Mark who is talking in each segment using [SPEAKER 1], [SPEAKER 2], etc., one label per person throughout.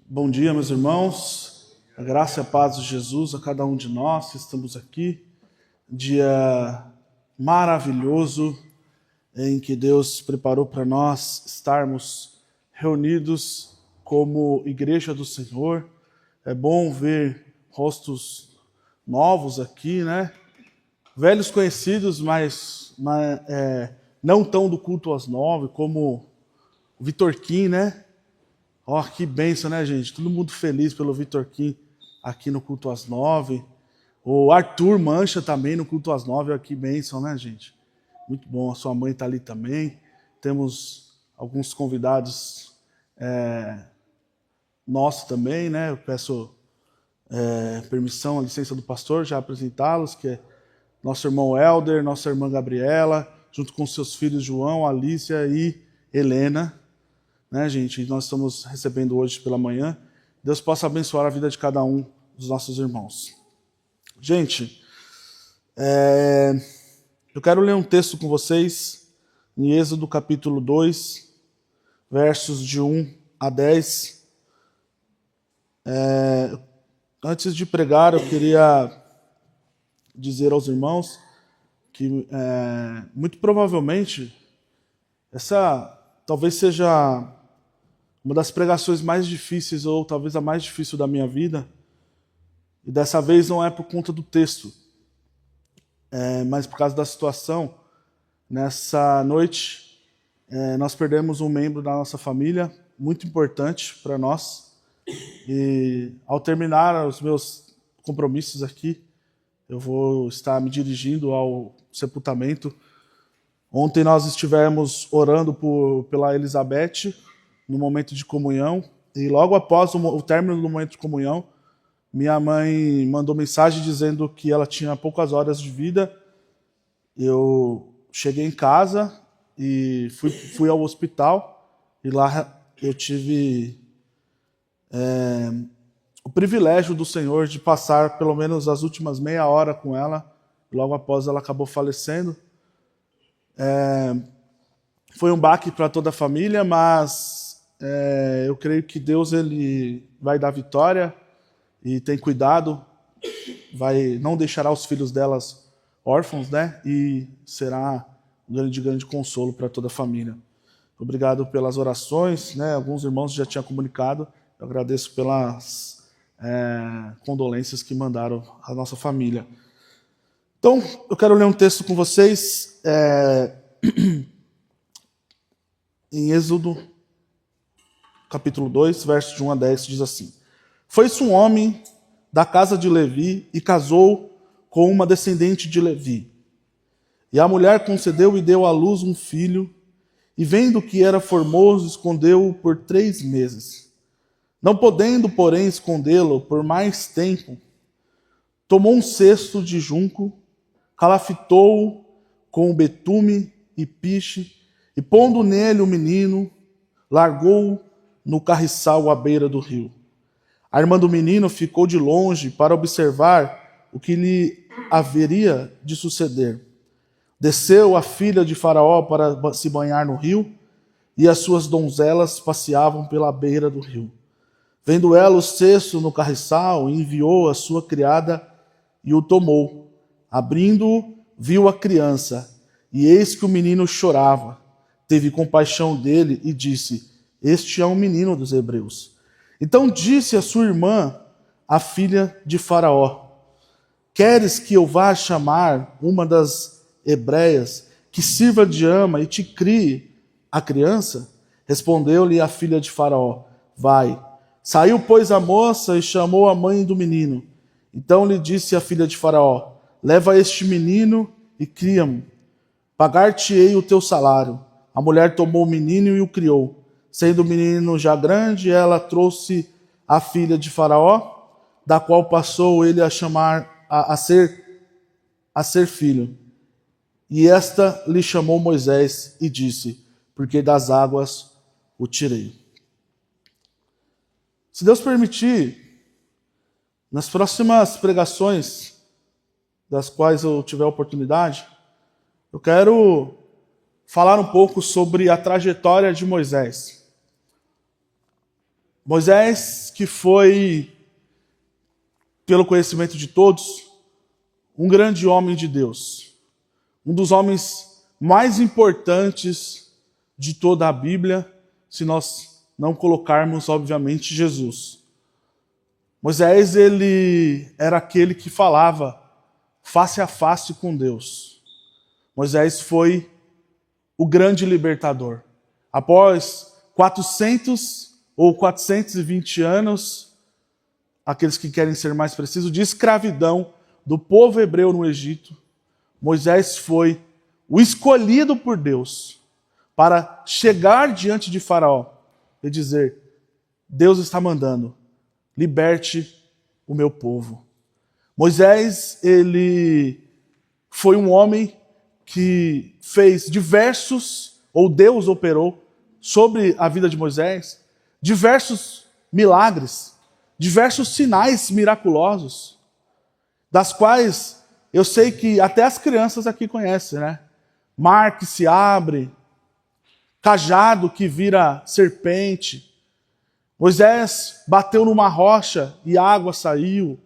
[SPEAKER 1] Bom dia, meus irmãos. A graça e a paz de Jesus a cada um de nós que estamos aqui. Dia maravilhoso em que Deus preparou para nós estarmos reunidos como igreja do Senhor. É bom ver rostos novos aqui, né? Velhos conhecidos, mas não tão do culto às 9, como o Vitor Kim, né? Ó, que bênção, né, gente? Todo mundo feliz pelo Vitor Kim aqui no culto às 9. O Arthur Mancha também no culto às 9. Ó, que bênção, né, gente? Muito bom. A sua mãe está ali também. Temos alguns convidados nossos também, né? Eu peço permissão, a licença do pastor, já apresentá-los, que é nosso irmão Helder, nossa irmã Gabriela, junto com seus filhos João, Alícia e Helena. Né, gente? Nós estamos recebendo hoje pela manhã. Deus possa abençoar a vida de cada um dos nossos irmãos. Gente, eu quero ler um texto com vocês em Êxodo capítulo 2, versos de 1 a 10. Antes de pregar, eu queria dizer aos irmãos que muito provavelmente essa talvez seja uma das pregações mais difíceis, ou talvez a mais difícil da minha vida. E dessa vez não é por conta do texto, mas por causa da situação. Nessa noite, nós perdemos um membro da nossa família, muito importante para nós. E ao terminar os meus compromissos aqui, eu vou estar me dirigindo ao sepultamento. Ontem nós estivemos orando pela Elizabeth, no momento de comunhão, e logo após o término do momento de comunhão, minha mãe mandou mensagem dizendo que ela tinha poucas horas de vida. Eu cheguei em casa e fui ao hospital, e lá eu tive o privilégio do Senhor de passar pelo menos as últimas meia hora com ela. Logo após ela acabou falecendo. Foi um baque para toda a família, mas eu creio que Deus ele vai dar vitória e tem cuidado, não deixará os filhos delas órfãos, né? E será um grande consolo para toda a família. Obrigado pelas orações, né? Alguns irmãos já tinham comunicado. Eu agradeço pelas condolências que mandaram à nossa família. Então, eu quero ler um texto com vocês em Êxodo capítulo 2, versos de 1 a 10, diz assim: Foi-se um homem da casa de Levi e casou com uma descendente de Levi. E a mulher concedeu e deu à luz um filho, e vendo que era formoso, escondeu-o por 3 meses. Não podendo, porém, escondê-lo por mais tempo, tomou um cesto de junco, calafitou-o com betume e piche, e pondo nele o menino, largou-o no carriçal à beira do rio. A irmã do menino ficou de longe para observar o que lhe haveria de suceder. Desceu a filha de Faraó para se banhar no rio, e as suas donzelas passeavam pela beira do rio. Vendo ela o cesto no carriçal, enviou a sua criada e o tomou. Abrindo-o, viu a criança, e eis que o menino chorava. Teve compaixão dele e disse: Este é um menino dos hebreus. Então disse a sua irmã, a filha de Faraó: Queres que eu vá chamar uma das hebreias, que sirva de ama e te crie a criança? Respondeu-lhe a filha de Faraó: Vai. Saiu, pois, a moça e chamou a mãe do menino. Então lhe disse a filha de Faraó: Leva este menino e cria-mo. Pagar-te-ei o teu salário. A mulher tomou o menino e o criou. Sendo o menino já grande, ela trouxe a filha de Faraó, da qual passou ele a chamar a ser filho. E esta lhe chamou Moisés e disse: Porque das águas o tirei. Se Deus permitir, nas próximas pregações, das quais eu tiver oportunidade, eu quero falar um pouco sobre a trajetória de Moisés. Moisés, que foi, pelo conhecimento de todos, um grande homem de Deus. Um dos homens mais importantes de toda a Bíblia, se nós não colocarmos, obviamente, Jesus. Moisés, ele era aquele que falava face a face com Deus. Moisés foi o grande libertador. Após 400 ou 420 anos, aqueles que querem ser mais precisos, de escravidão do povo hebreu no Egito, Moisés foi o escolhido por Deus para chegar diante de Faraó e dizer: Deus está mandando, liberte o meu povo. Moisés, ele foi um homem que fez diversos, ou Deus operou sobre a vida de Moisés, diversos milagres, diversos sinais miraculosos, das quais eu sei que até as crianças aqui conhecem, né? Mar que se abre, cajado que vira serpente. Moisés bateu numa rocha e a água saiu.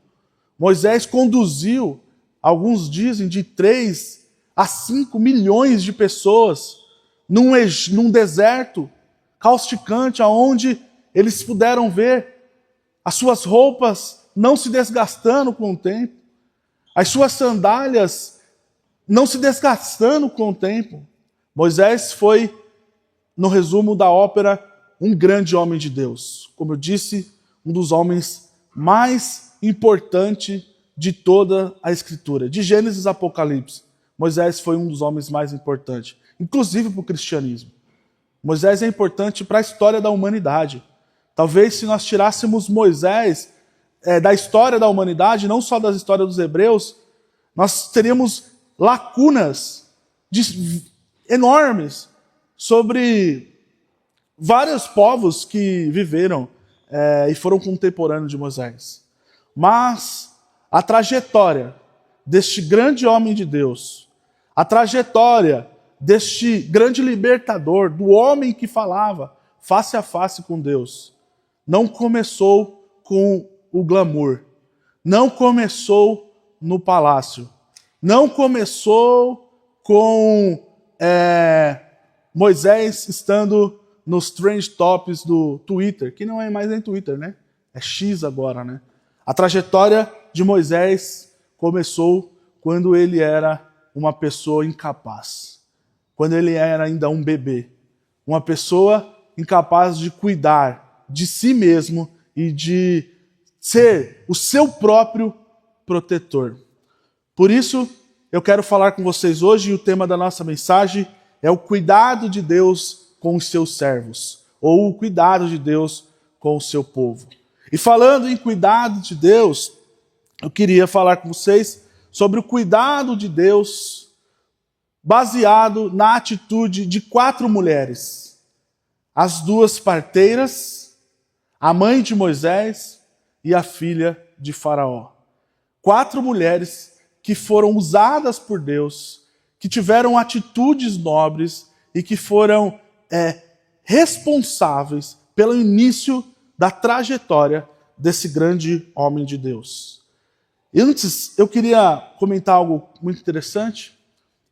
[SPEAKER 1] Moisés conduziu, alguns dizem, de 3 a 5 milhões de pessoas num deserto causticante, onde eles puderam ver as suas roupas não se desgastando com o tempo, as suas sandálias não se desgastando com o tempo. Moisés foi, no resumo da ópera, um grande homem de Deus. Como eu disse, um dos homens mais importantes de toda a Escritura. De Gênesis a Apocalipse, Moisés foi um dos homens mais importantes, inclusive para o cristianismo. Moisés é importante para a história da humanidade. Talvez se nós tirássemos Moisés da história da humanidade, não só das histórias dos hebreus, nós teríamos lacunas enormes sobre vários povos que viveram e foram contemporâneos de Moisés. Mas a trajetória deste grande homem de Deus, a trajetória deste grande libertador, do homem que falava face a face com Deus, não começou com o glamour, não começou no palácio, não começou com Moisés estando nos trend tops do Twitter, que não é mais nem Twitter, né? É X agora, né? A trajetória de Moisés começou quando ele era uma pessoa incapaz, quando ele era ainda um bebê, uma pessoa incapaz de cuidar de si mesmo e de ser o seu próprio protetor. Por isso, eu quero falar com vocês hoje, e o tema da nossa mensagem é o cuidado de Deus com os seus servos, ou o cuidado de Deus com o seu povo. E falando em cuidado de Deus, eu queria falar com vocês sobre o cuidado de Deus baseado na atitude de 4 mulheres. As 2 parteiras, a mãe de Moisés e a filha de Faraó. 4 mulheres que foram usadas por Deus, que tiveram atitudes nobres e que foram responsáveis pelo início da trajetória desse grande homem de Deus. E antes, eu queria comentar algo muito interessante.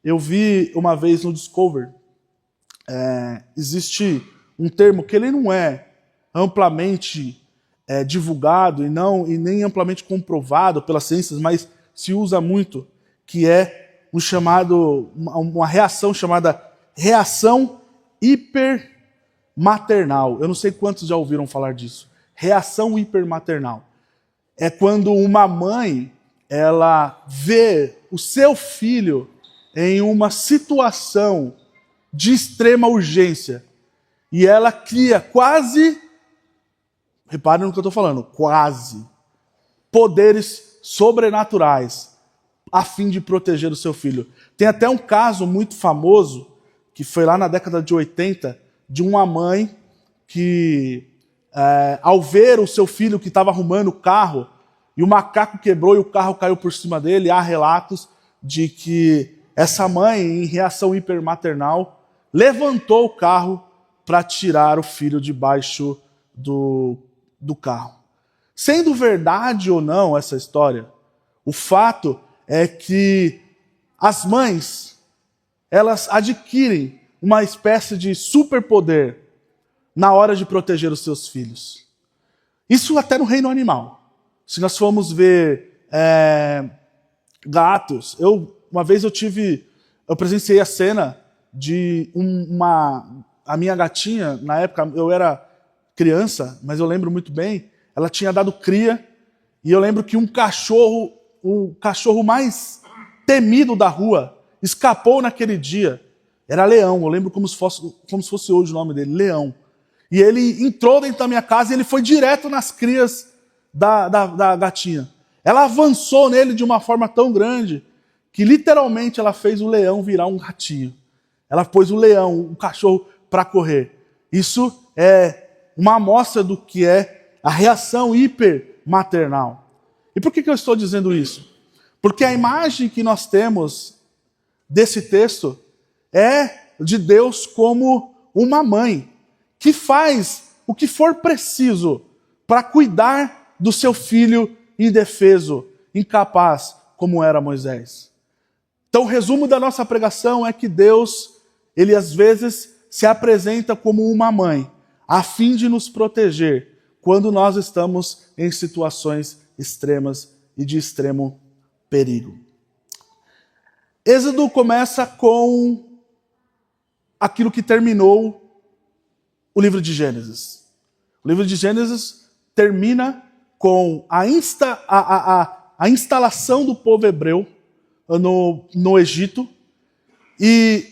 [SPEAKER 1] Eu vi uma vez no Discovery, existe um termo que ele não é amplamente divulgado e nem amplamente comprovado pelas ciências, mas se usa muito, que é uma reação chamada reação hipermaternal. Eu não sei quantos já ouviram falar disso. Reação hipermaternal. É quando uma mãe, ela vê o seu filho em uma situação de extrema urgência e ela cria quase, reparem no que eu estou falando, quase, poderes sobrenaturais a fim de proteger o seu filho. Tem até um caso muito famoso, que foi lá na década de 80, de uma mãe que, ao ver o seu filho que estava arrumando o carro, e o macaco quebrou e o carro caiu por cima dele. Há relatos de que essa mãe, em reação hipermaternal, levantou o carro para tirar o filho debaixo do carro. Sendo verdade ou não essa história, o fato é que as mães, elas adquirem uma espécie de superpoder na hora de proteger os seus filhos. Isso até no reino animal. Se nós formos ver gatos, uma vez eu presenciei a cena de a minha gatinha, na época eu era criança, mas eu lembro muito bem, ela tinha dado cria, e eu lembro que o cachorro mais temido da rua, escapou naquele dia. Era Leão, eu lembro como se fosse hoje o nome dele, Leão. E ele entrou dentro da minha casa e ele foi direto nas crias da gatinha. Ela avançou nele de uma forma tão grande que literalmente ela fez o leão virar um ratinho. Ela pôs o cachorro para correr. Isso é uma amostra do que é a reação hipermaternal. E por que eu estou dizendo isso? Porque a imagem que nós temos desse texto é de Deus como uma mãe que faz o que for preciso para cuidar do seu filho indefeso, incapaz, como era Moisés. Então, o resumo da nossa pregação é que Deus, ele às vezes se apresenta como uma mãe, a fim de nos proteger quando nós estamos em situações extremas e de extremo perigo. Êxodo começa com aquilo que terminou o livro de Gênesis. O livro de Gênesis termina com a instalação do povo hebreu no Egito, e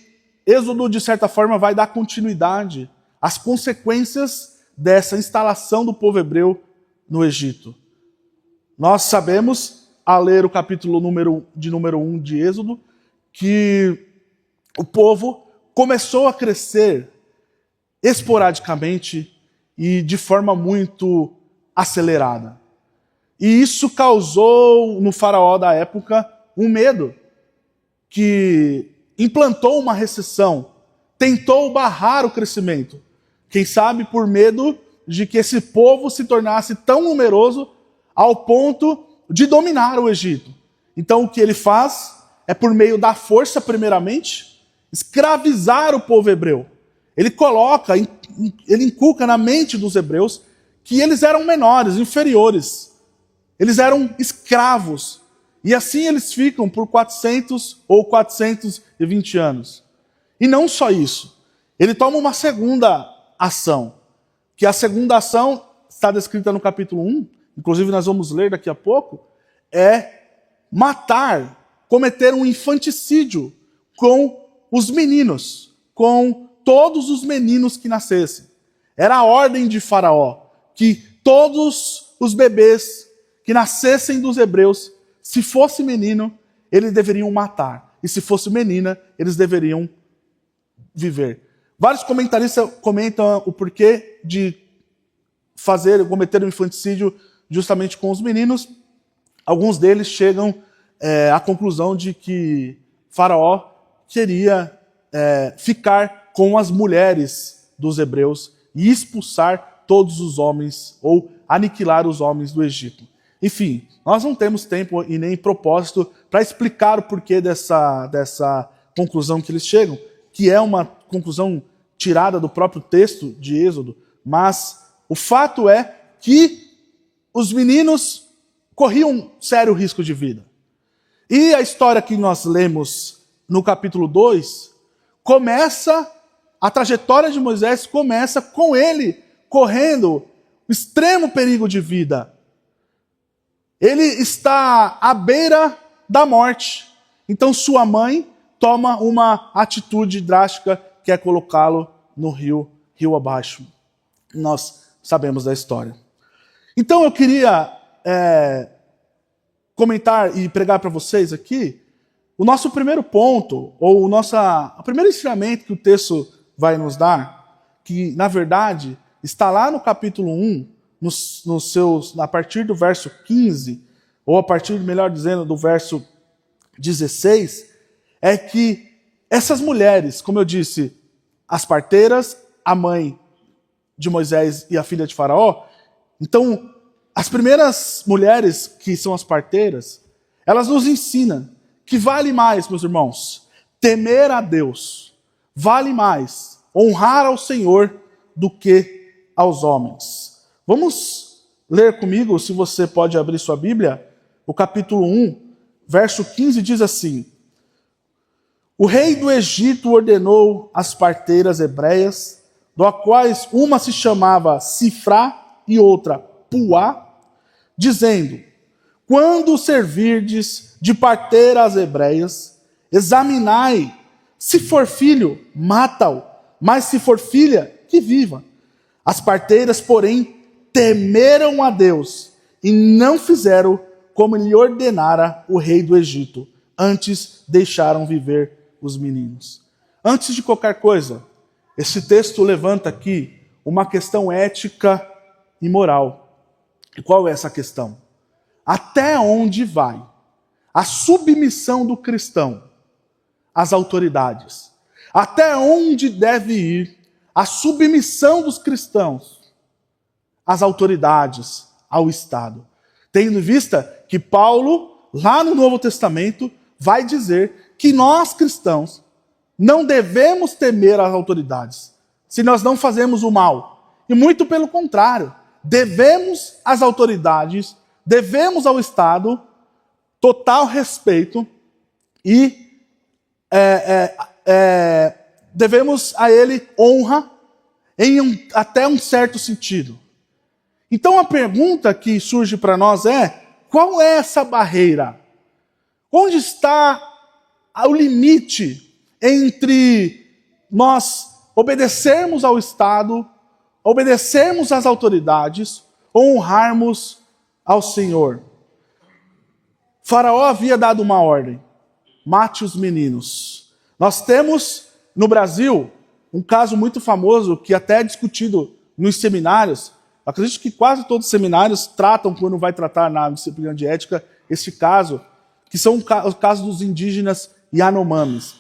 [SPEAKER 1] Êxodo, de certa forma, vai dar continuidade às consequências dessa instalação do povo hebreu no Egito. Nós sabemos, a ler o capítulo número 1 de Êxodo, que o povo começou a crescer esporadicamente e de forma muito acelerada. E isso causou no faraó da época um medo, que implantou uma recessão, tentou barrar o crescimento. Quem sabe por medo de que esse povo se tornasse tão numeroso ao ponto de dominar o Egito. Então o que ele faz é, por meio da força primeiramente, escravizar o povo hebreu. Ele inculca na mente dos hebreus que eles eram menores, inferiores. Eles eram escravos. E assim eles ficam por 400 ou 420 anos. E não só isso. Ele toma uma segunda ação. Que a segunda ação está descrita no capítulo 1, inclusive nós vamos ler daqui a pouco, é cometer um infanticídio com os meninos, com todos os meninos que nascessem. Era a ordem de Faraó que todos os bebês que nascessem dos hebreus, se fosse menino, eles deveriam matar. E se fosse menina, eles deveriam viver. Vários comentaristas comentam o porquê de cometer um infanticídio justamente com os meninos. Alguns deles chegam à conclusão de que Faraó queria ficar com as mulheres dos hebreus e expulsar todos os homens, ou aniquilar os homens do Egito. Enfim, nós não temos tempo e nem propósito para explicar o porquê dessa conclusão que eles chegam, que é uma conclusão tirada do próprio texto de Êxodo, mas o fato é que os meninos corriam sério risco de vida. E a história que nós lemos no capítulo 2, a trajetória de Moisés começa com ele correndo extremo perigo de vida. Ele está à beira da morte. Então sua mãe toma uma atitude drástica, que é colocá-lo no rio abaixo. Nós sabemos da história. Então eu queria comentar e pregar para vocês aqui o nosso primeiro ponto, ou o primeiro ensinamento que o texto vai nos dar, que na verdade está lá no capítulo 1, a partir do verso 15, ou a partir, melhor dizendo, do verso 16, é que essas mulheres, como eu disse, as parteiras, a mãe de Moisés e a filha de Faraó, então, as primeiras mulheres, que são as parteiras, elas nos ensinam que vale mais, meus irmãos, temer a Deus, vale mais honrar ao Senhor do que aos homens. Vamos ler comigo, se você pode abrir sua Bíblia, o capítulo 1, verso 15 diz assim: O rei do Egito ordenou as parteiras hebreias, das quais uma se chamava Sifrá e outra Puá, dizendo: Quando servirdes de parteira às hebreias, examinai, se for filho, mata-o, mas se for filha, que viva. As parteiras, porém, temeram a Deus e não fizeram como lhe ordenara o rei do Egito, antes deixaram viver os meninos. Antes de qualquer coisa, esse texto levanta aqui uma questão ética e moral. E qual é essa questão? Até onde vai a submissão do cristão às autoridades? Até onde deve ir a submissão dos cristãos às autoridades, ao Estado? Tendo em vista que Paulo, lá no Novo Testamento, vai dizer que nós cristãos não devemos temer as autoridades, se nós não fazemos o mal. E muito pelo contrário, devemos às autoridades, devemos ao Estado total respeito e devemos a ele honra até um certo sentido. Então a pergunta que surge para nós é: qual é essa barreira? Onde está o limite entre nós obedecermos ao Estado, obedecermos às autoridades, ou honrarmos ao Senhor? Faraó havia dado uma ordem: mate os meninos. Nós temos no Brasil um caso muito famoso que até é discutido nos seminários. Acredito que quase todos os seminários tratam, quando vai tratar na disciplina de ética, esse caso, que são os casos dos indígenas Yanomamis.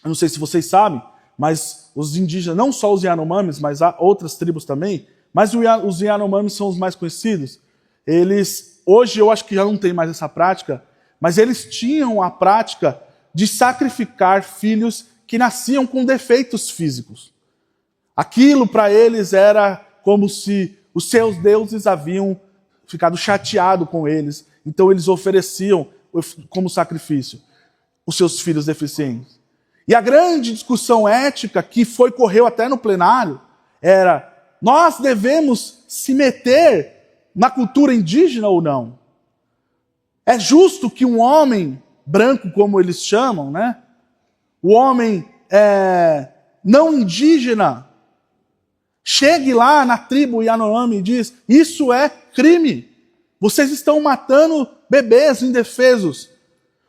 [SPEAKER 1] Eu não sei se vocês sabem, mas os indígenas, não só os Yanomamis, mas há outras tribos também, mas os Yanomamis são os mais conhecidos. Eles, hoje eu acho que já não tem mais essa prática, mas eles tinham a prática de sacrificar filhos que nasciam com defeitos físicos. Aquilo para eles era como se os seus deuses haviam ficado chateados com eles, então eles ofereciam como sacrifício os seus filhos deficientes. E a grande discussão ética que correu até no plenário era: nós devemos se meter na cultura indígena ou não? É justo que um homem branco, como eles chamam, né? O homem não indígena chegue lá na tribo Yanomami e diz: isso é crime, vocês estão matando bebês indefesos.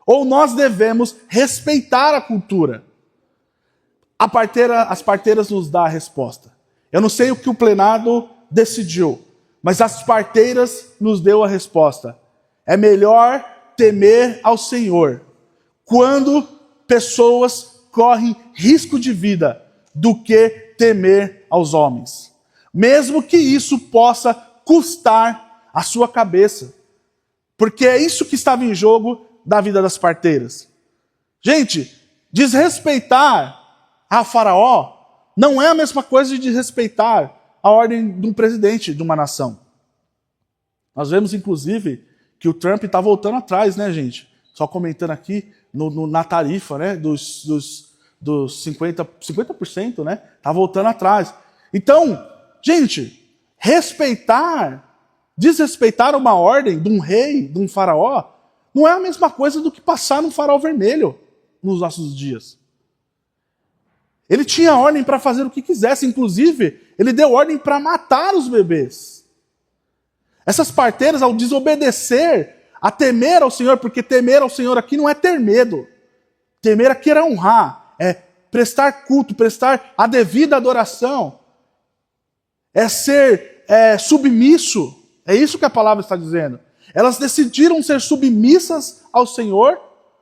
[SPEAKER 1] Ou nós devemos respeitar a cultura? As parteiras nos dão a resposta. Eu não sei o que o plenário decidiu, mas as parteiras nos deu a resposta: é melhor temer ao Senhor quando pessoas correm risco de vida do que temer aos homens, mesmo que isso possa custar a sua cabeça, porque é isso que estava em jogo da vida das parteiras. Gente, desrespeitar a Faraó não é a mesma coisa de desrespeitar a ordem de um presidente de uma nação. Nós vemos, inclusive, que o Trump está voltando atrás, né, gente? Só comentando aqui, na tarifa, né, dos 50%, né? Está voltando atrás. Então, gente, desrespeitar uma ordem de um rei, de um faraó, não é a mesma coisa do que passar num farol vermelho nos nossos dias. Ele tinha ordem para fazer o que quisesse, inclusive, ele deu ordem para matar os bebês. Essas parteiras, ao desobedecer, a temer ao Senhor, porque temer ao Senhor aqui não é ter medo. Temer aqui era honrar, é prestar culto, prestar a devida adoração, é ser submisso. É isso que a palavra está dizendo. Elas decidiram ser submissas ao Senhor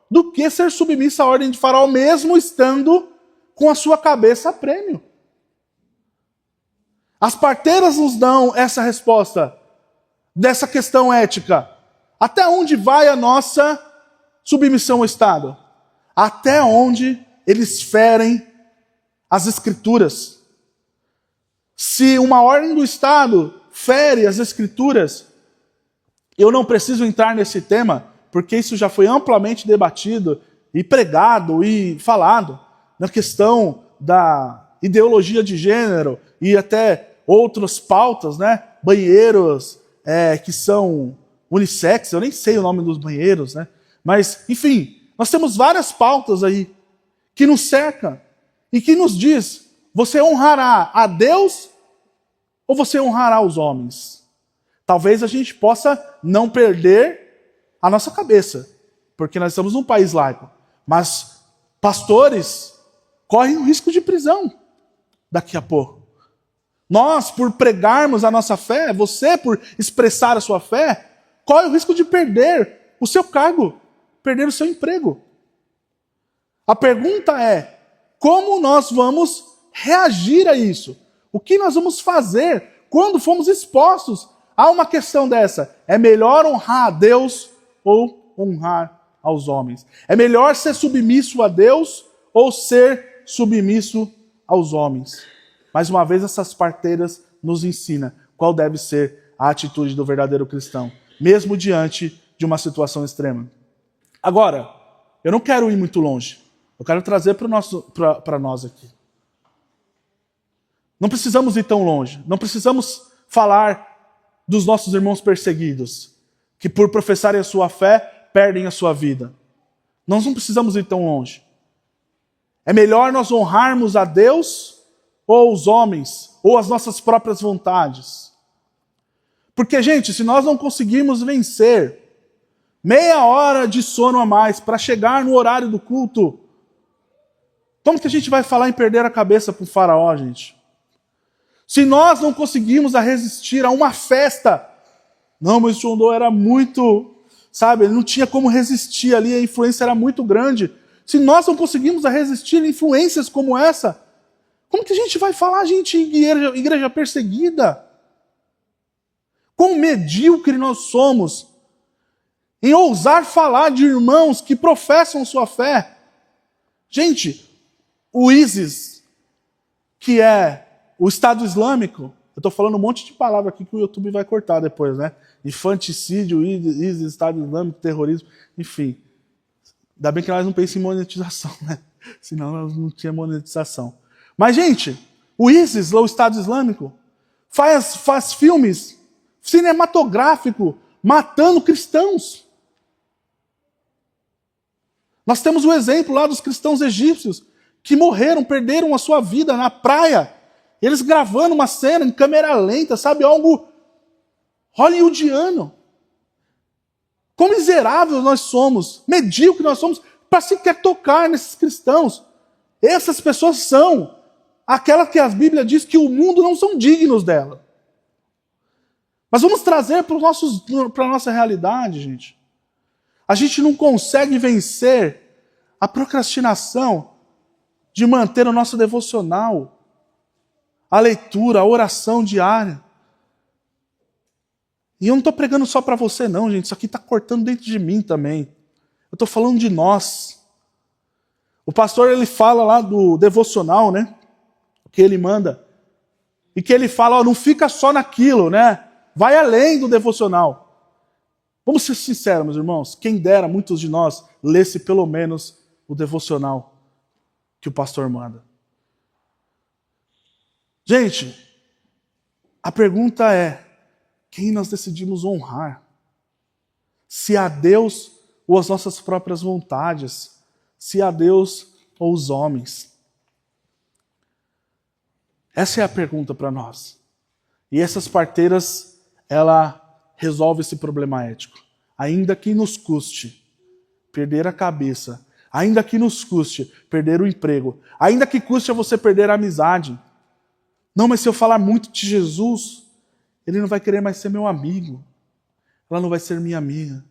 [SPEAKER 1] do que ser submissa à ordem de Faraó, mesmo estando com a sua cabeça a prêmio. As parteiras nos dão essa resposta dessa questão ética. Até onde vai a nossa submissão ao Estado? Até onde eles ferem as Escrituras. Se uma ordem do Estado fere as Escrituras, eu não preciso entrar nesse tema, porque isso já foi amplamente debatido e pregado e falado na questão da ideologia de gênero e até outras pautas, né? Banheiros que são unissex, eu nem sei o nome dos banheiros, né? Mas, enfim, nós temos várias pautas aí que nos cercam e que nos diz, você honrará a Deus ou você honrará os homens? Talvez a gente possa não perder a nossa cabeça, porque nós estamos num país laico, mas pastores correm o risco de prisão daqui a pouco. Nós, por pregarmos a nossa fé, você, por expressar a sua fé, corre o risco de perder o seu cargo, perder o seu emprego. A pergunta é, como nós vamos reagir a isso? O que nós vamos fazer quando formos expostos a uma questão dessa? É melhor honrar a Deus ou honrar aos homens? É melhor ser submisso a Deus ou ser submisso aos homens? Mais uma vez, essas parteiras nos ensinam qual deve ser a atitude do verdadeiro cristão, mesmo diante de uma situação extrema. Agora, eu não quero ir muito longe. Eu quero trazer para nós aqui. Não precisamos ir tão longe. Não precisamos falar dos nossos irmãos perseguidos, que por professarem a sua fé, perdem a sua vida. Nós não precisamos ir tão longe. É melhor nós honrarmos a Deus ou os homens, ou as nossas próprias vontades. Porque, gente, se nós não conseguirmos vencer meia hora de sono a mais para chegar no horário do culto, como que a gente vai falar em perder a cabeça para o faraó, gente? Se nós não conseguimos resistir a uma festa, não, mas o John Doe era muito, sabe, ele não tinha como resistir ali, a influência era muito grande. Se nós não conseguimos resistir a influências como essa, como que a gente vai falar, gente, em igreja perseguida? Quão medíocre nós somos em ousar falar de irmãos que professam sua fé. Gente, o ISIS, que é o Estado Islâmico, eu estou falando um monte de palavra aqui que o YouTube vai cortar depois, né? Infanticídio, ISIS, Estado Islâmico, terrorismo, enfim. Ainda bem que nós não pensamos em monetização, né? Senão nós não tinha monetização. Mas, gente, o ISIS, o Estado Islâmico, faz filmes cinematográficos matando cristãos. Nós temos o exemplo lá dos cristãos egípcios que morreram, perderam a sua vida na praia. Eles gravando uma cena em câmera lenta, sabe? Algo hollywoodiano. Quão miseráveis nós somos, medíocres nós somos, para sequer tocar nesses cristãos. Essas pessoas são aquelas que a Bíblia diz que o mundo não são dignos dela. Mas vamos trazer para a nossa realidade, gente. A gente não consegue vencer a procrastinação de manter o nosso devocional, a leitura, a oração diária. E eu não estou pregando só para você não, gente. Isso aqui está cortando dentro de mim também. Eu estou falando de nós. O pastor, ele fala lá do devocional, né? Que ele manda. E que ele fala, ó, não fica só naquilo, né? Vai além do devocional. Vamos ser sinceros, meus irmãos. Quem dera muitos de nós lesse pelo menos o devocional que o pastor manda. Gente, a pergunta é, quem nós decidimos honrar? Se a Deus ou as nossas próprias vontades? Se a Deus ou os homens? Essa é a pergunta para nós. E essas parteiras, ela resolve esse problema ético. Ainda que nos custe perder a cabeça, ainda que nos custe perder o emprego, ainda que custe a você perder a amizade. Não, mas se eu falar muito de Jesus, ele não vai querer mais ser meu amigo. ela não vai ser minha amiga.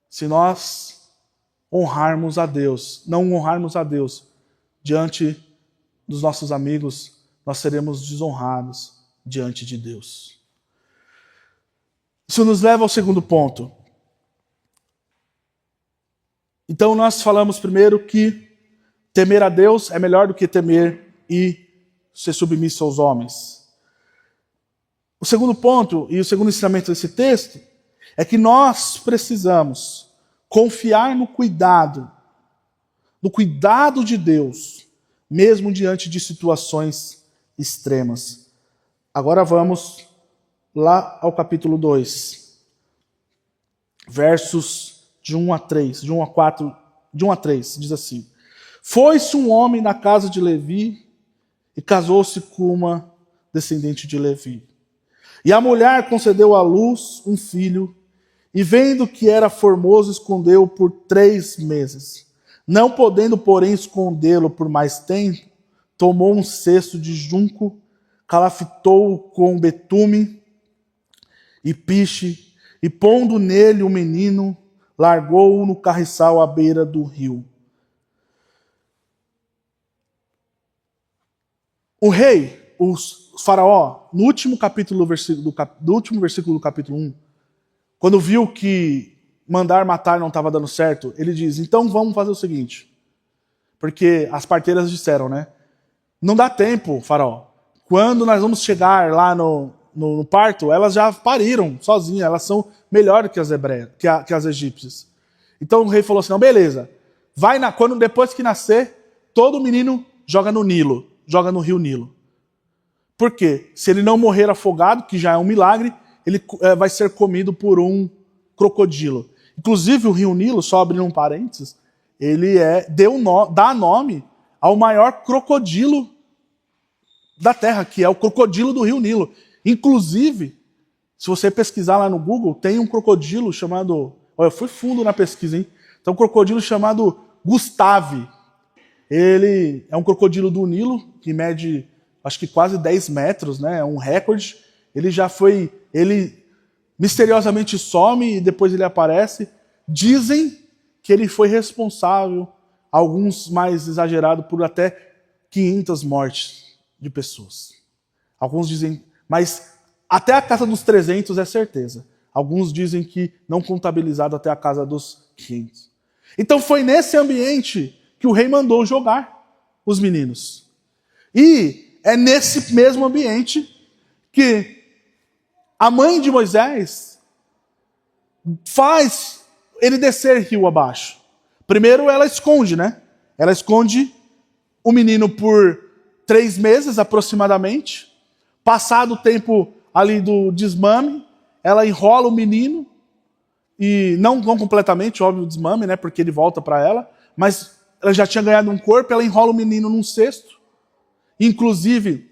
[SPEAKER 1] Se nós honrarmos a Deus, não honrarmos a Deus diante dos nossos amigos, nós seremos desonrados diante de Deus. Isso nos leva ao segundo ponto. Então nós falamos primeiro que temer a Deus é melhor do que temer e ser submisso aos homens. O segundo ponto e o segundo ensinamento desse texto é que nós precisamos confiar no cuidado de Deus, mesmo diante de situações extremas. Agora vamos lá ao capítulo 2, versos de 1 a 3, de 1 a 4, de 1 a 3, diz assim: Foi-se um homem na casa de Levi e casou-se com uma descendente de Levi. E a mulher concedeu à luz um filho, e vendo que era formoso, escondeu-o por 3 meses. Não podendo, porém, escondê-lo por mais tempo, tomou um cesto de junco, calafetou-o com betume e piche, e pondo nele o menino, largou-o no carriçal à beira do rio. O rei, o faraó, no último versículo do capítulo 1, quando viu que mandar matar não estava dando certo, ele diz, então vamos fazer o seguinte, porque as parteiras disseram, né? Não dá tempo, faraó. Quando nós vamos chegar lá no parto, elas já pariram sozinhas, elas são melhores que as hebreias, que as egípcias. Então o rei falou assim, não, beleza, depois que nascer, todo menino joga no Nilo, joga no rio Nilo. Por quê? Se ele não morrer afogado, que já é um milagre, ele vai ser comido por um crocodilo. Inclusive o rio Nilo, só abrindo um parênteses, ele dá nome ao maior crocodilo da Terra, que é o crocodilo do rio Nilo. Inclusive, se você pesquisar lá no Google, tem um crocodilo chamado... Olha, eu fui fundo na pesquisa, hein? Tem um crocodilo chamado Gustave. Ele é um crocodilo do Nilo, que mede, acho que quase 10 metros, né? É um recorde. Ele misteriosamente some e depois ele aparece. Dizem que ele foi responsável, alguns mais exagerados, por até 500 mortes de pessoas. Alguns dizem, mas até a casa dos 300 é certeza. Alguns dizem que não contabilizado até a casa dos 500. Então foi nesse ambiente que o rei mandou jogar os meninos. E é nesse mesmo ambiente que a mãe de Moisés faz ele descer rio abaixo. Primeiro ela esconde, né? Ela esconde o menino por 3 meses aproximadamente. Passado o tempo ali do desmame, ela enrola o menino, e não completamente, óbvio, o desmame, né? Porque ele volta para ela, mas ela já tinha ganhado um corpo, ela enrola o menino num cesto. Inclusive,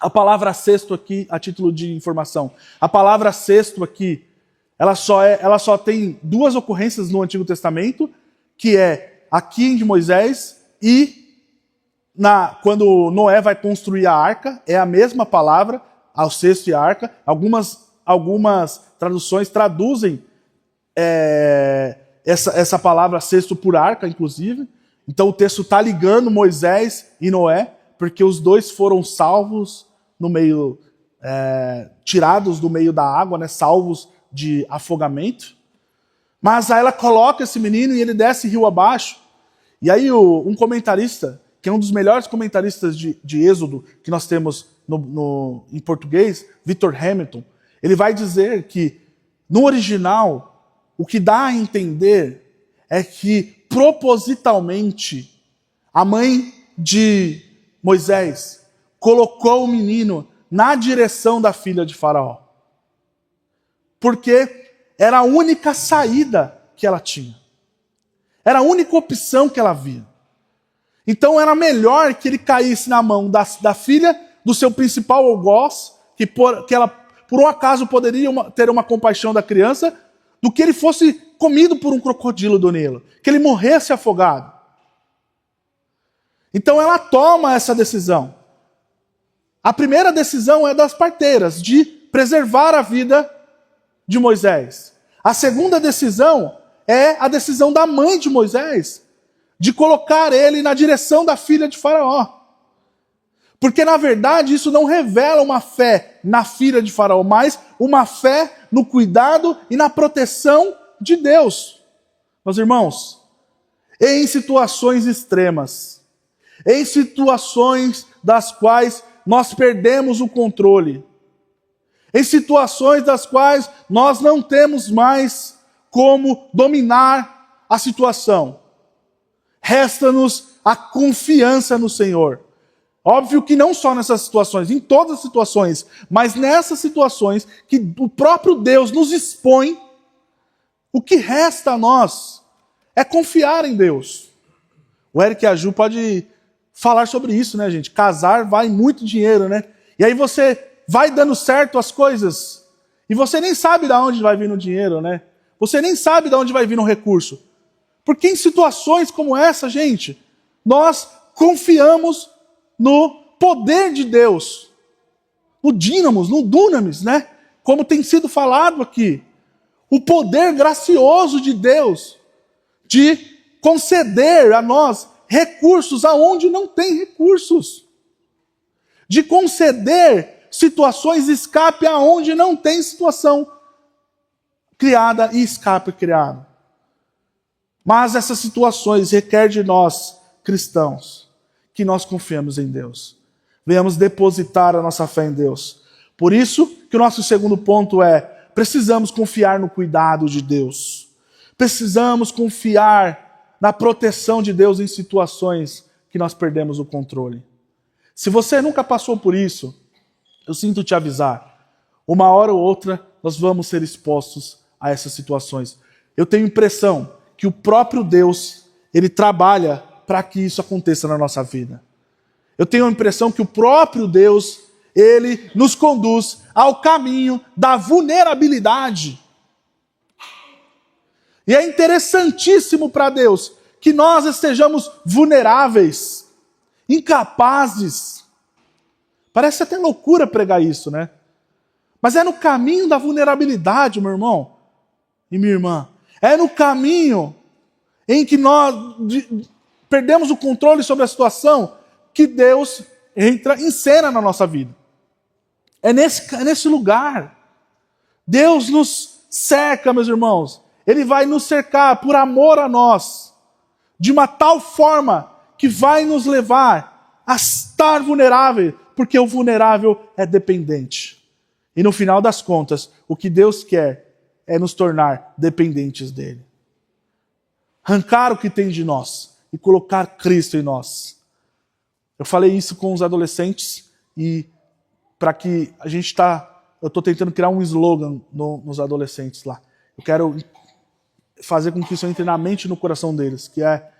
[SPEAKER 1] a palavra cesto aqui, a título de informação, a palavra cesto aqui, ela só tem 2 ocorrências no Antigo Testamento, que é aqui em de Moisés e quando Noé vai construir a arca, é a mesma palavra, ao cesto e a arca. Algumas traduções traduzem essa palavra cesto por arca, inclusive. Então o texto está ligando Moisés e Noé, porque os dois foram salvos no meio, tirados do meio da água, né, salvos de afogamento. Mas aí ela coloca esse menino e ele desce rio abaixo. E aí um comentarista, que é um dos melhores comentaristas de Êxodo que nós temos em português, Victor Hamilton, ele vai dizer que, no original, o que dá a entender é que, propositalmente, a mãe de Moisés colocou o menino na direção da filha de Faraó. Porque era a única saída que ela tinha. Era a única opção que ela via. Então era melhor que ele caísse na mão da filha do seu principal algoz, que ela por um acaso poderia ter uma compaixão da criança, do que ele fosse comido por um crocodilo do Nilo, que ele morresse afogado. Então ela toma essa decisão. A primeira decisão é das parteiras, de preservar a vida de Moisés. A segunda decisão é a decisão da mãe de Moisés, de colocar ele na direção da filha de Faraó. Porque, na verdade, isso não revela uma fé na filha de Faraó, mas uma fé no cuidado e na proteção de Deus. Meus irmãos, em situações extremas, em situações das quais nós perdemos o controle, em situações das quais nós não temos mais como dominar a situação, resta-nos a confiança no Senhor. Óbvio que não só nessas situações, em todas as situações, mas nessas situações que o próprio Deus nos expõe, o que resta a nós é confiar em Deus. O Eric e a Ju pode falar sobre isso, né, gente? Casar vai muito dinheiro, né? E aí você vai dando certo as coisas e você nem sabe de onde vai vir o dinheiro, né? Você nem sabe de onde vai vir o recurso. Porque em situações como essa, gente, nós confiamos no poder de Deus, no dínamos, no dunamis, né? Como tem sido falado aqui. O poder gracioso de Deus de conceder a nós recursos aonde não tem recursos. De conceder situações escape aonde não tem situação criada e escape criado. Mas essas situações requerem de nós, cristãos, que nós confiemos em Deus. Venhamos depositar a nossa fé em Deus. Por isso que o nosso segundo ponto é: precisamos confiar no cuidado de Deus. Precisamos confiar na proteção de Deus em situações que nós perdemos o controle. Se você nunca passou por isso, eu sinto te avisar. Uma hora ou outra nós vamos ser expostos a essas situações. Eu tenho a impressão que o próprio Deus, ele trabalha para que isso aconteça na nossa vida. Eu tenho a impressão que o próprio Deus, ele nos conduz ao caminho da vulnerabilidade. E é interessantíssimo para Deus que nós estejamos vulneráveis, incapazes. Parece até loucura pregar isso, né? Mas é no caminho da vulnerabilidade, meu irmão e minha irmã. É no caminho em que nós perdemos o controle sobre a situação que Deus entra em cena na nossa vida. É nesse lugar. Deus nos cerca, meus irmãos. Ele vai nos cercar por amor a nós, de uma tal forma que vai nos levar a estar vulnerável, porque o vulnerável é dependente. E no final das contas, o que Deus quer é nos tornar dependentes dele. Arrancar o que tem de nós e colocar Cristo em nós. Eu falei isso com os adolescentes e para que eu estou tentando criar um slogan nos adolescentes lá. Eu quero fazer com que isso entre na mente e no coração deles, que é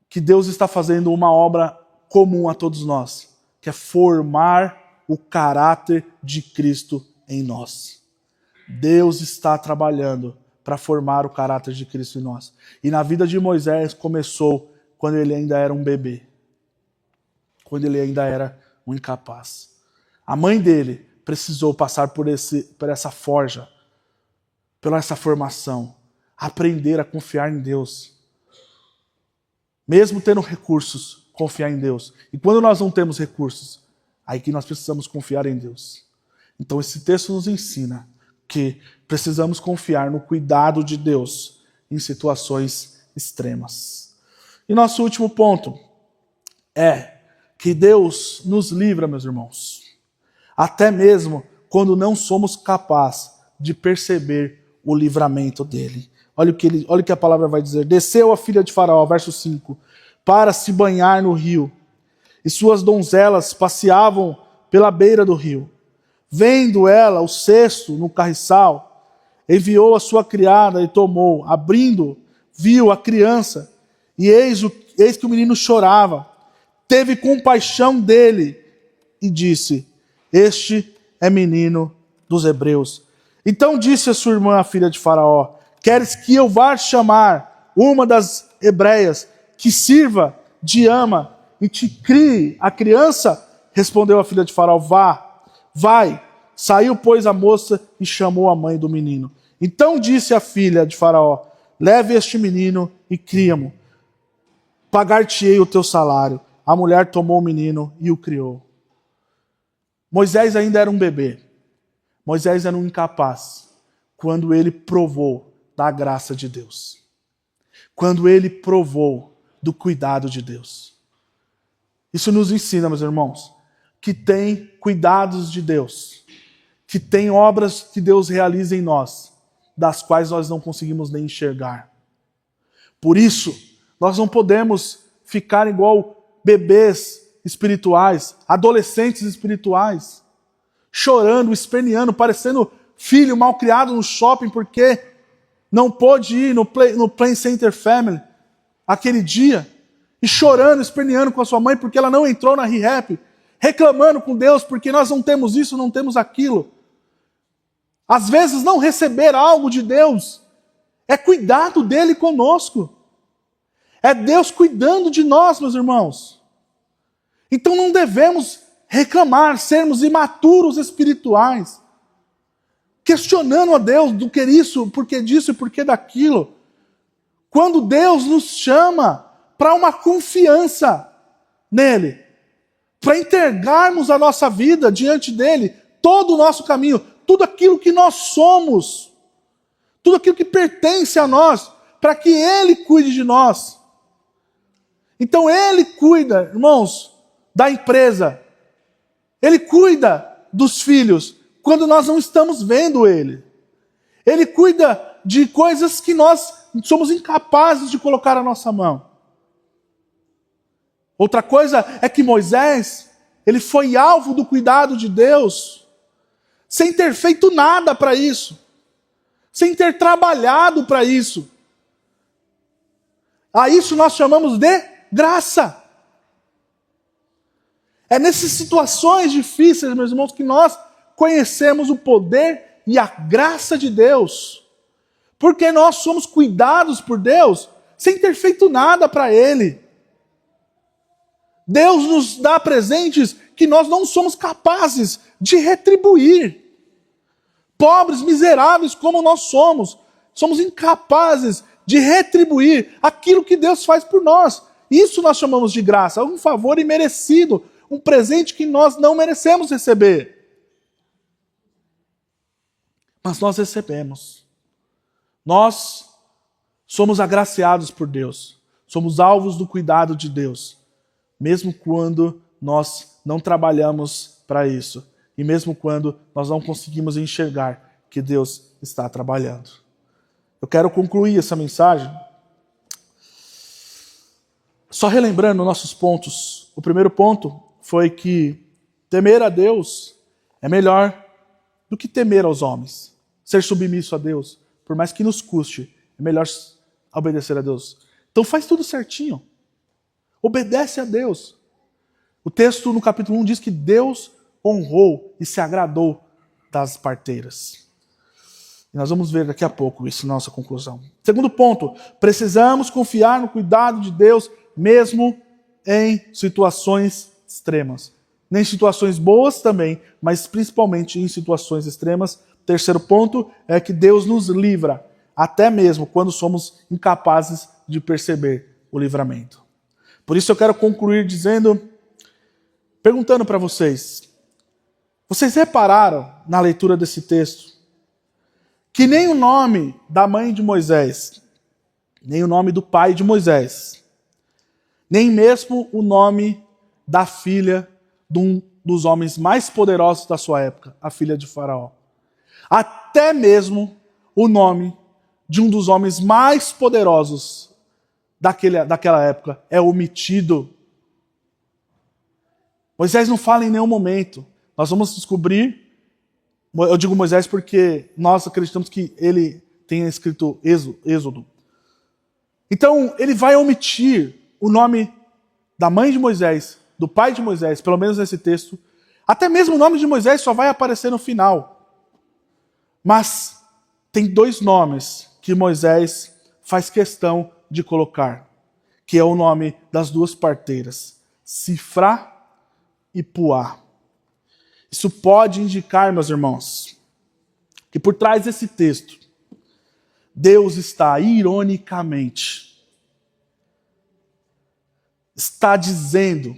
[SPEAKER 1] que Deus está fazendo uma obra comum a todos nós, que é formar o caráter de Cristo em nós. Deus está trabalhando para formar o caráter de Cristo em nós. E na vida de Moisés começou quando ele ainda era um bebê. Quando ele ainda era um incapaz. A mãe dele precisou passar por essa forja, por essa formação, aprender a confiar em Deus. Mesmo tendo recursos, confiar em Deus. E quando nós não temos recursos, aí que nós precisamos confiar em Deus. Então esse texto nos ensina que precisamos confiar no cuidado de Deus em situações extremas. E nosso último ponto é que Deus nos livra, meus irmãos, até mesmo quando não somos capazes de perceber o livramento dele. Olha o que a palavra vai dizer. Desceu a filha de Faraó, verso 5, para se banhar no rio, e suas donzelas passeavam pela beira do rio. Vendo ela o cesto no carriçal, enviou a sua criada e tomou. Abrindo, viu a criança, e eis que o menino chorava. Teve compaixão dele e disse: este é menino dos hebreus. Então disse a sua irmã, a filha de Faraó: queres que eu vá chamar uma das hebreias que sirva de ama e te crie a criança? Respondeu a filha de Faraó: vai. Saiu, pois, a moça e chamou a mãe do menino. Então disse a filha de Faraó: leve este menino e cria-mo. Pagar-te-ei o teu salário. A mulher tomou o menino e o criou. Moisés ainda era um bebê. Moisés era um incapaz quando ele provou da graça de Deus. Quando ele provou do cuidado de Deus. Isso nos ensina, meus irmãos, que tem cuidados de Deus, que tem obras que Deus realiza em nós, das quais nós não conseguimos nem enxergar. Por isso, nós não podemos ficar igual bebês espirituais, adolescentes espirituais, chorando, esperneando, parecendo filho mal criado no shopping porque não pôde ir no Play Center Family aquele dia, e chorando, esperneando com a sua mãe porque ela não entrou na Rehap, reclamando com Deus porque nós não temos isso, não temos aquilo. Às vezes não receber algo de Deus é cuidado dele conosco. É Deus cuidando de nós, meus irmãos. Então não devemos reclamar, sermos imaturos espirituais, questionando a Deus do que isso, por que disso e por que daquilo. Quando Deus nos chama para uma confiança nele, para entregarmos a nossa vida diante dele, todo o nosso caminho, tudo aquilo que nós somos, tudo aquilo que pertence a nós, para que ele cuide de nós. Então ele cuida, irmãos, da empresa. Ele cuida dos filhos quando nós não estamos vendo ele. Ele cuida de coisas que nós somos incapazes de colocar a nossa mão. Outra coisa é que Moisés, ele foi alvo do cuidado de Deus, sem ter feito nada para isso, sem ter trabalhado para isso. A isso nós chamamos de graça. É nessas situações difíceis, meus irmãos, que nós conhecemos o poder e a graça de Deus. Porque nós somos cuidados por Deus sem ter feito nada para Ele. Deus nos dá presentes que nós não somos capazes de retribuir. Pobres, miseráveis como nós somos incapazes de retribuir aquilo que Deus faz por nós. Isso nós chamamos de graça, um favor imerecido, um presente que nós não merecemos receber. Mas nós recebemos. Nós somos agraciados por Deus. Somos alvos do cuidado de Deus. Mesmo quando nós não trabalhamos para isso. E mesmo quando nós não conseguimos enxergar que Deus está trabalhando. Eu quero concluir essa mensagem só relembrando nossos pontos. O primeiro ponto foi que temer a Deus é melhor do que temer aos homens. Ser submisso a Deus, por mais que nos custe, é melhor obedecer a Deus. Então faz tudo certinho. Obedece a Deus. O texto no capítulo 1 diz que Deus honrou e se agradou das parteiras. E nós vamos ver daqui a pouco isso na nossa conclusão. Segundo ponto, precisamos confiar no cuidado de Deus mesmo em situações extremas. Em situações boas também, mas principalmente em situações extremas. Terceiro ponto é que Deus nos livra, até mesmo quando somos incapazes de perceber o livramento. Por isso eu quero concluir perguntando para vocês repararam na leitura desse texto que nem o nome da mãe de Moisés, nem o nome do pai de Moisés, nem mesmo o nome da filha de um dos homens mais poderosos da sua época, a filha de Faraó, até mesmo o nome de um dos homens mais poderosos daquela época é omitido. Moisés não fala em nenhum momento. Nós vamos descobrir, eu digo Moisés porque nós acreditamos que ele tenha escrito Êxodo. Então ele vai omitir o nome da mãe de Moisés, do pai de Moisés, pelo menos nesse texto. Até mesmo o nome de Moisés só vai aparecer no final. Mas tem dois nomes que Moisés faz questão de colocar, que é o nome das duas parteiras, Sifrá e Puá. Isso pode indicar, meus irmãos, que por trás desse texto, Deus está dizendo,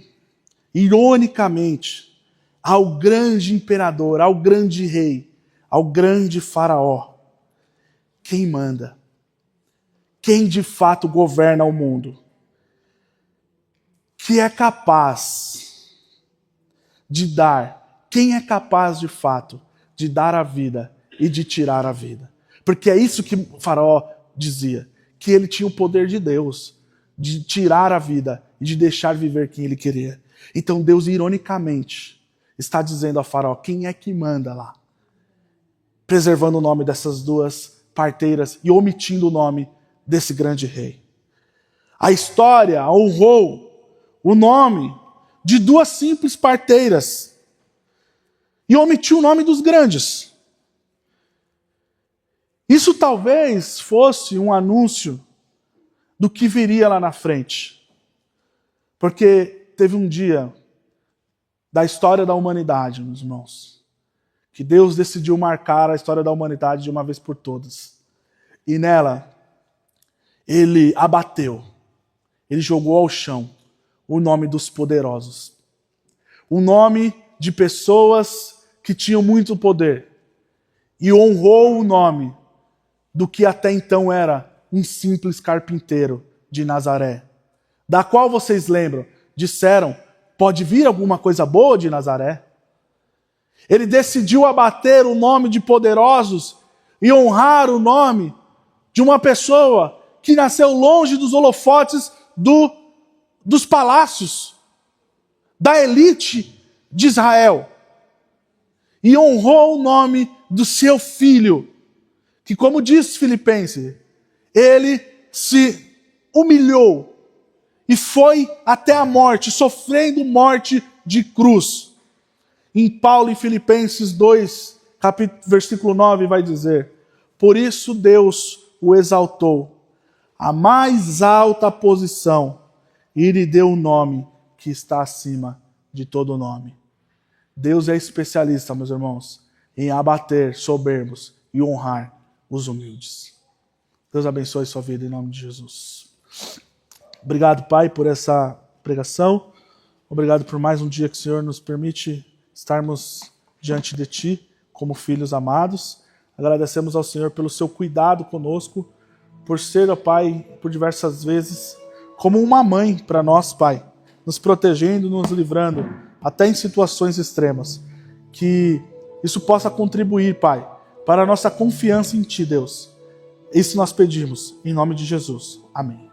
[SPEAKER 1] ironicamente, ao grande imperador, ao grande rei, ao grande faraó, quem manda, quem de fato governa o mundo, que é capaz de dar, quem é capaz de fato de dar a vida e de tirar a vida. Porque é isso que o faraó dizia, que ele tinha o poder de Deus, de tirar a vida e de deixar viver quem ele queria. Então Deus, ironicamente, está dizendo a faraó, quem é que manda lá? Preservando o nome dessas duas parteiras e omitindo o nome desse grande rei. A história honrou o nome de duas simples parteiras e omitiu o nome dos grandes. Isso talvez fosse um anúncio do que viria lá na frente. Porque teve um dia da história da humanidade, meus irmãos, que Deus decidiu marcar a história da humanidade de uma vez por todas. E nela, ele abateu, ele jogou ao chão o nome dos poderosos. O nome de pessoas que tinham muito poder. E honrou o nome do que até então era um simples carpinteiro de Nazaré. Da qual vocês lembram? Disseram, pode vir alguma coisa boa de Nazaré? Ele decidiu abater o nome de poderosos e honrar o nome de uma pessoa que nasceu longe dos holofotes dos palácios, da elite de Israel. E honrou o nome do seu filho, que, como diz Filipenses, ele se humilhou e foi até a morte, sofrendo morte de cruz. Em Paulo, em Filipenses 2, versículo 9, vai dizer, por isso Deus o exaltou à mais alta posição e lhe deu um nome que está acima de todo nome. Deus é especialista, meus irmãos, em abater soberbos e honrar os humildes. Deus abençoe sua vida em nome de Jesus. Obrigado, Pai, por essa pregação. Obrigado por mais um dia que o Senhor nos permite estarmos diante de Ti como filhos amados. Agradecemos ao Senhor pelo seu cuidado conosco, por ser, ó Pai, por diversas vezes, como uma mãe para nós, Pai, nos protegendo, nos livrando, até em situações extremas. Que isso possa contribuir, Pai, para a nossa confiança em Ti, Deus. Isso nós pedimos, em nome de Jesus. Amém.